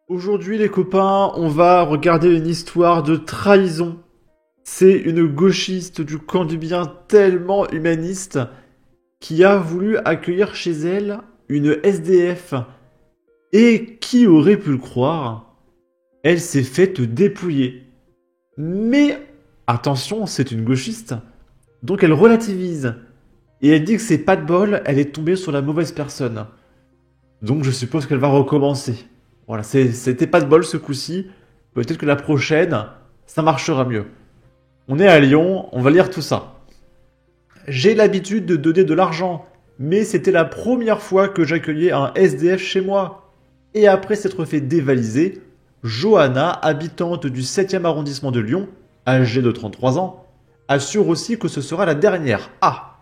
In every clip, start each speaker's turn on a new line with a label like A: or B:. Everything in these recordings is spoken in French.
A: Aujourd'hui les copains, on va regarder une histoire de trahison. C'est une gauchiste du camp du bien tellement humaniste qui a voulu accueillir chez elle une SDF. Et qui aurait pu le croire? Elle s'est faite dépouiller. Mais attention, c'est une gauchiste, donc elle relativise. Et elle dit que c'est pas de bol, elle est tombée sur la mauvaise personne. Donc je suppose qu'elle va recommencer. Voilà, c'était pas de bol ce coup-ci. Peut-être que la prochaine, ça marchera mieux. On est à Lyon, on va lire tout ça. J'ai l'habitude de donner de l'argent, mais c'était la première fois que j'accueillais un SDF chez moi. Et après s'être fait dévaliser, Johanna, habitante du 7e arrondissement de Lyon, âgée de 33 ans, assure aussi que ce sera la dernière. Ah,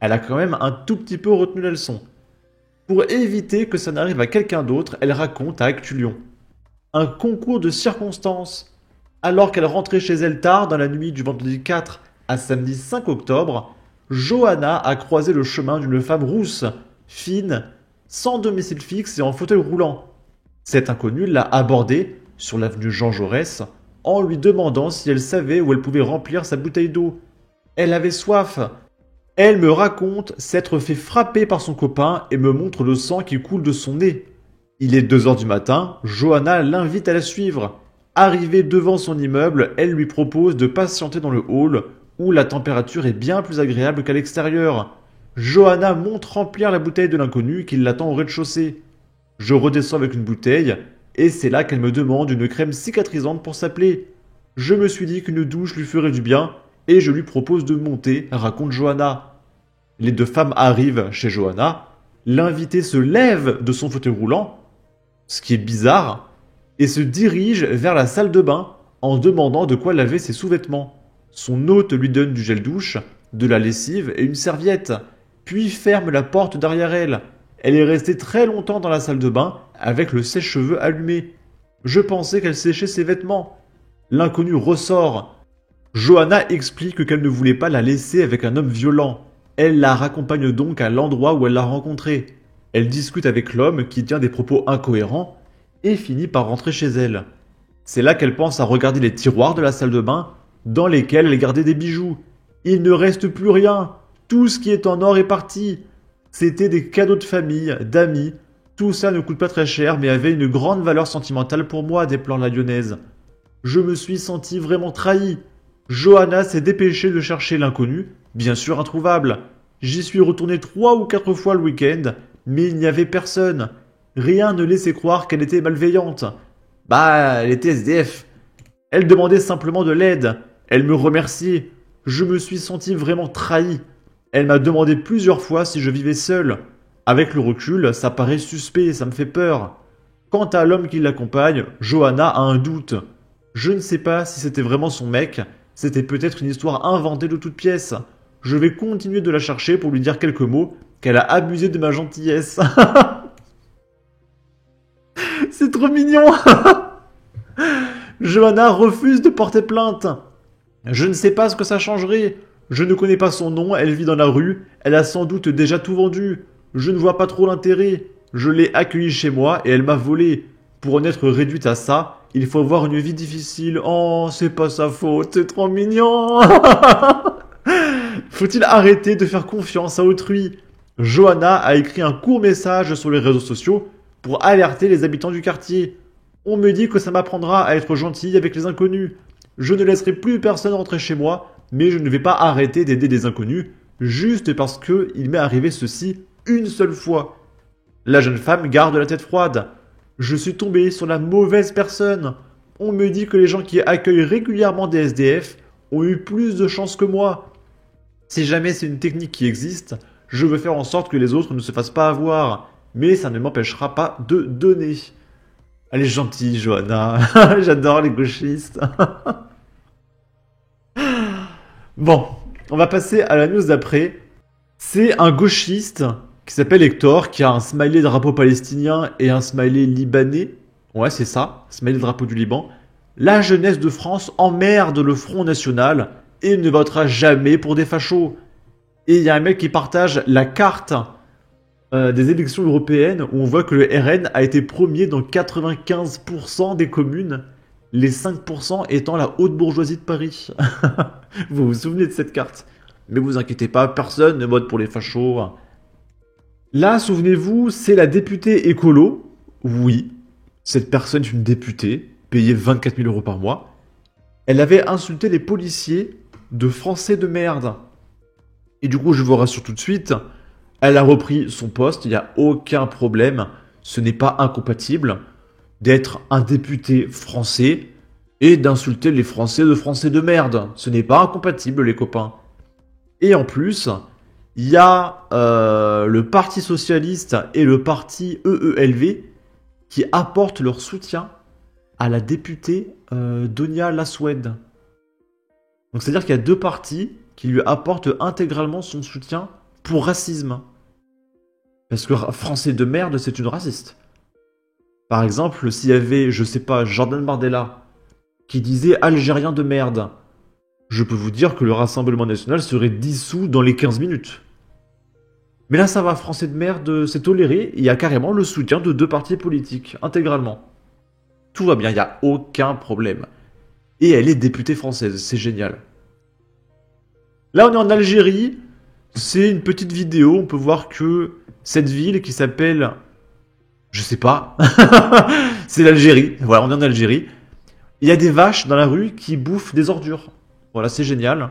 A: elle a quand même un tout petit peu retenu la leçon. Pour éviter que ça n'arrive à quelqu'un d'autre, elle raconte à Actu Lyon. Un concours de circonstances. Alors qu'elle rentrait chez elle tard dans la nuit du vendredi 4 à samedi 5 octobre, Johanna a croisé le chemin d'une femme rousse, fine, sans domicile fixe et en fauteuil roulant. Cette inconnue l'a abordée sur l'avenue Jean Jaurès en lui demandant si elle savait où elle pouvait remplir sa bouteille d'eau. Elle avait soif. Elle me raconte s'être fait frapper par son copain et me montre le sang qui coule de son nez. Il est 2 heures du matin, Johanna l'invite à la suivre. Arrivée devant son immeuble, elle lui propose de patienter dans le hall où la température est bien plus agréable qu'à l'extérieur. Johanna monte remplir la bouteille de l'inconnu qui l'attend au rez-de-chaussée. Je redescends avec une bouteille et c'est là qu'elle me demande une crème cicatrisante pour sa plaie. Je me suis dit qu'une douche lui ferait du bien et je lui propose de monter, raconte Johanna. Les 2 femmes arrivent chez Johanna. L'invité se lève de son fauteuil roulant, ce qui est bizarre, et se dirige vers la salle de bain en demandant de quoi laver ses sous-vêtements. Son hôte lui donne du gel douche, de la lessive et une serviette, puis ferme la porte derrière elle. Elle est restée très longtemps dans la salle de bain avec le sèche-cheveux allumé. Je pensais qu'elle séchait ses vêtements. L'inconnu ressort. Johanna explique qu'elle ne voulait pas la laisser avec un homme violent. Elle la raccompagne donc à l'endroit où elle l'a rencontré. Elle discute avec l'homme qui tient des propos incohérents et finit par rentrer chez elle. C'est là qu'elle pense à regarder les tiroirs de la salle de bain dans lesquels elle gardait des bijoux. Il ne reste plus rien. Tout ce qui est en or est parti. C'était des cadeaux de famille, d'amis. Tout ça ne coûte pas très cher mais avait une grande valeur sentimentale pour moi, déplore la Lyonnaise. Je me suis senti vraiment trahi. Johanna s'est dépêchée de chercher l'inconnu, bien sûr introuvable. J'y suis retourné 3 ou 4 fois le week-end, mais il n'y avait personne. Rien ne laissait croire qu'elle était malveillante. Bah, elle était SDF. Elle demandait simplement de l'aide. Elle me remerciait. Je me suis senti vraiment trahi. Elle m'a demandé plusieurs fois si je vivais seul. Avec le recul, ça paraît suspect, ça me fait peur. Quant à l'homme qui l'accompagne, Johanna a un doute. Je ne sais pas si c'était vraiment son mec, c'était peut-être une histoire inventée de toutes pièces. Je vais continuer de la chercher pour lui dire quelques mots, qu'elle a abusé de ma gentillesse. C'est trop mignon. Johanna refuse de porter plainte. Je ne sais pas ce que ça changerait. Je ne connais pas son nom, elle vit dans la rue, elle a sans doute déjà tout vendu. Je ne vois pas trop l'intérêt. Je l'ai accueillie chez moi et elle m'a volé. Pour en être réduite à ça, il faut avoir une vie difficile. Oh, c'est pas sa faute, c'est trop mignon. Faut-il arrêter de faire confiance à autrui? Johanna a écrit un court message sur les réseaux sociaux pour alerter les habitants du quartier. On me dit que ça m'apprendra à être gentille avec les inconnus. Je ne laisserai plus personne rentrer chez moi, mais je ne vais pas arrêter d'aider des inconnus, juste parce que il m'est arrivé ceci une seule fois. La jeune femme garde la tête froide. Je suis tombé sur la mauvaise personne. On me dit que les gens qui accueillent régulièrement des SDF ont eu plus de chance que moi. Si jamais c'est une technique qui existe, je veux faire en sorte que les autres ne se fassent pas avoir. Mais ça ne m'empêchera pas de donner. Elle est gentille, Johanna. J'adore les gauchistes. Bon, on va passer à la news d'après. C'est un gauchiste qui s'appelle Hector, qui a un smiley drapeau palestinien et un smiley libanais. Ouais, c'est ça, smiley drapeau du Liban. La jeunesse de France emmerde le Front National et ne votera jamais pour des fachos. Et il y a un mec qui partage la carte des élections européennes où on voit que le RN a été premier dans 95% des communes, les 5% étant la haute bourgeoisie de Paris. Vous vous souvenez de cette carte? Mais vous inquiétez pas, personne ne vote pour les fachos. Là, souvenez-vous, c'est la députée écolo. Oui, cette personne est une députée, payée 24 000 euros par mois. Elle avait insulté les policiers de français de merde. Et du coup, je vous rassure tout de suite, elle a repris son poste, il n'y a aucun problème. Ce n'est pas incompatible d'être un député français et d'insulter les Français de merde. Ce n'est pas incompatible, les copains. Et en plus, il y a le Parti Socialiste et le Parti EELV qui apportent leur soutien à la députée Donia Lasswed. Donc c'est-à-dire qu'il y a deux partis qui lui apportent intégralement son soutien pour racisme. Parce que Français de merde, c'est une raciste. Par exemple, s'il y avait, je sais pas, Jordan Bardella qui disait Algérien de merde, je peux vous dire que le Rassemblement National serait dissous dans les 15 minutes. Mais là, ça va, Français de merde, c'est toléré, il y a carrément le soutien de deux partis politiques, intégralement. Tout va bien, il n'y a aucun problème. Et elle est députée française, c'est génial. Là, on est en Algérie, c'est une petite vidéo, on peut voir que cette ville qui s'appelle... Je sais pas, c'est l'Algérie, voilà, on est en Algérie. Il y a des vaches dans la rue qui bouffent des ordures. Voilà, c'est génial.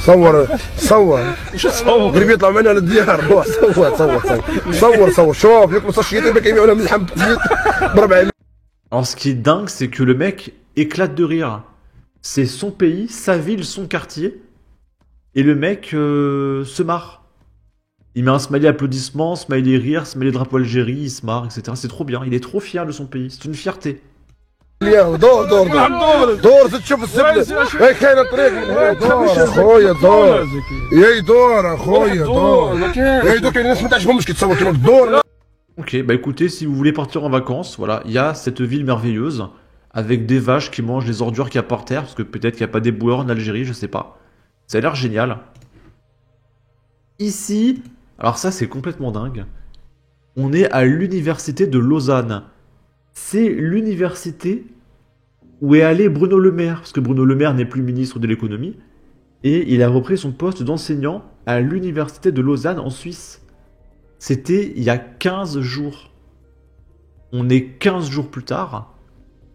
B: صور صور صور قريب يطلع منها للديار روح صور صور صور صور شوف ياكلوا صشيتين بك يبيعوا لهم اللحم ب400.
A: Alors ce qui est dingue, c'est que le mec éclate de rire. C'est son pays, sa ville, son quartier. Et le mec se marre. Il met un smiley applaudissement, smiley rire, smiley drapeau Algérie, il se marre, etc. C'est trop bien, il est trop fier de son pays. C'est une fierté.
B: دور دور دور دور تشوف السبله هي كاينه طريق دور اخويا دور يا دور اخويا دور يا دور كاين ناس ما تعجبهمش كيتصور كيما الدور.
A: Ok, bah écoutez, si vous voulez partir en vacances, voilà, il y a cette ville merveilleuse avec des vaches qui mangent les ordures qu'il y a par terre, parce que peut-être qu'il n'y a pas des boueurs en Algérie, je sais pas. Ça a l'air génial. Ici, alors ça c'est complètement dingue, on est à l'université de Lausanne. C'est l'université où est allé Bruno Le Maire, parce que Bruno Le Maire n'est plus ministre de l'économie, et il a repris son poste d'enseignant à l'université de Lausanne en Suisse. C'était il y a 15 jours. On est 15 jours plus tard.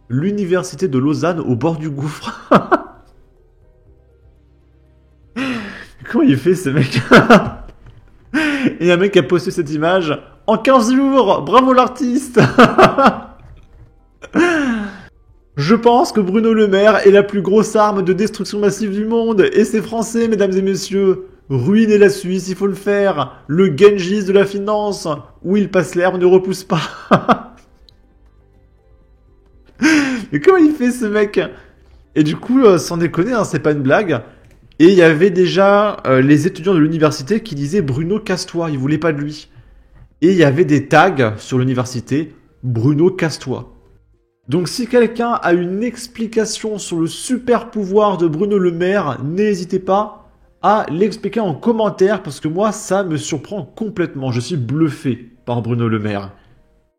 A: L'université de Lausanne au bord du gouffre. Comment il fait ce mec? Il y a un mec qui a posté cette image. En 15 jours, bravo l'artiste. Je pense que Bruno Le Maire est la plus grosse arme de destruction massive du monde. Et c'est français, mesdames et messieurs. Ruiner la Suisse, il faut le faire. Le Genghis de la finance. Où il passe l'herbe ne repousse pas. Mais comment il fait ce mec? Et du coup, sans déconner, hein, c'est pas une blague. Et il y avait déjà les étudiants de l'université qui disaient Bruno casse-toi, ils voulaient pas de lui. Et il y avait des tags sur l'université, Bruno casse-toi. Donc si quelqu'un a une explication sur le super pouvoir de Bruno Le Maire, n'hésitez pas à l'expliquer en commentaire parce que moi ça me surprend complètement. Je suis bluffé par Bruno Le Maire.